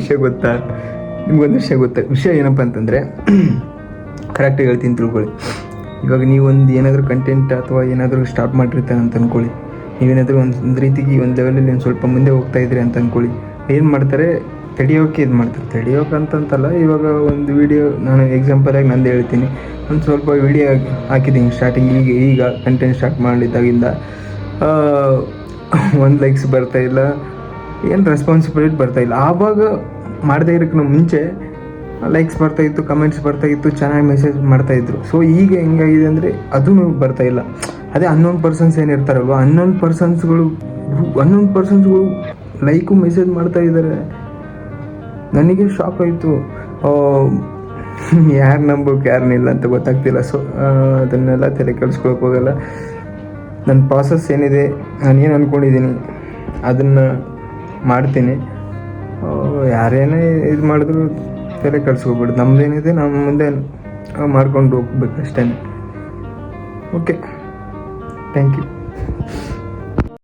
ವಿಷಯ ಗೊತ್ತಾ? ನಿಮ್ಗೊಂದು ವಿಷಯ ಗೊತ್ತಾ? ವಿಷಯ ಏನಪ್ಪ ಅಂತಂದರೆ ಕರೆಕ್ಟಾಗಿ ಹೇಳ್ತೀನಿ ತಿಳ್ಕೊಳ್ಳಿ. ಇವಾಗ ನೀವೊಂದು ಏನಾದರೂ ಕಂಟೆಂಟ್ ಅಥವಾ ಏನಾದರೂ ಸ್ಟಾರ್ಟ್ ಮಾಡಿರ್ತಾರೆ ಅಂತ ಅಂದ್ಕೊಳ್ಳಿ. ನೀವೇನಾದರೂ ಒಂದು ರೀತಿಗೆ ಒಂದು ಲೆವೆಲಲ್ಲಿ ಒಂದು ಸ್ವಲ್ಪ ಮುಂದೆ ಹೋಗ್ತಾ ಇದ್ರಿ ಅಂತ ಅಂದ್ಕೊಳ್ಳಿ. ಏನು ಮಾಡ್ತಾರೆ, ತಡೆಯೋಕೆ ಇದು ಮಾಡ್ತಾರೆ. ತಡೆಯೋಕೆ ಅಂತಂತಲ್ಲ, ಇವಾಗ ಒಂದು ವೀಡಿಯೋ ನಾನು ಎಕ್ಸಾಂಪಲಾಗಿ ನಂದು ಹೇಳ್ತೀನಿ. ಒಂದು ಸ್ವಲ್ಪ ವೀಡಿಯೋ ಹಾಕಿದ್ದೀನಿ ಸ್ಟಾರ್ಟಿಂಗ್, ಈಗ ಕಂಟೆಂಟ್ ಸ್ಟಾರ್ಟ್ ಮಾಡಿದ್ದಾಗಿಂದ 1 ಲೈಕ್ಸ್ ಬರ್ತಾಯಿಲ್ಲ, ಏನು ರೆಸ್ಪಾನ್ಸಿಬಿಲಿಟಿ ಬರ್ತಾಯಿಲ್ಲ. ಆವಾಗ ಮಾಡದೇ ಇರೋಕ್ಕೆ ಮುಂಚೆ ಲೈಕ್ಸ್ ಬರ್ತಾಯಿತ್ತು, ಕಮೆಂಟ್ಸ್ ಬರ್ತಾಯಿತ್ತು, ಚೆನ್ನಾಗಿ ಮೆಸೇಜ್ ಮಾಡ್ತಾಯಿದ್ರು. ಸೊ ಈಗ ಹೆಂಗಾಗಿದೆ ಅಂದರೆ ಅದೂ ಬರ್ತಾಯಿಲ್ಲ. ಅದೇ ಅನ್ನೋನ್ ಪರ್ಸನ್ಸ್ ಏನಿರ್ತಾರಲ್ವ, ಅನ್ನೋನ್ ಪರ್ಸನ್ಸ್ಗಳು ಲೈಕು ಮೆಸೇಜ್ ಮಾಡ್ತಾಯಿದ್ದಾರೆ. ನನಗೆ ಶಾಕ್ ಆಯಿತು. ಯಾರು ನಂಬೋಕೆ ಯಾರನ್ನಿಲ್ಲ ಅಂತ ಗೊತ್ತಾಗ್ತಿಲ್ಲ. ಸೊ ಅದನ್ನೆಲ್ಲ ತಲೆ ಕೆಡಿಸ್ಕೊಳಕ್ಕೆ ಹೋಗಲ್ಲ. ನನ್ನ ಪ್ರಾಸೆಸ್ ಏನಿದೆ, ನಾನೇನು ಅಂದ್ಕೊಂಡಿದ್ದೀನಿ ಅದನ್ನು ಮಾಡ್ತೀನಿ. ಯಾರೇನೇ ಇದು ಮಾಡಿದ್ರು ತಲೆ ಕೆಡಿಸ್ಕೊಬಿಡ್ದು. ನಮ್ಮದೇನಿದೆ ನಮ್ಮ ಮುಂದೆ ಮಾಡ್ಕೊಂಡು ಹೋಗ್ಬೇಕು ಅಷ್ಟೇ. Okay, thank you.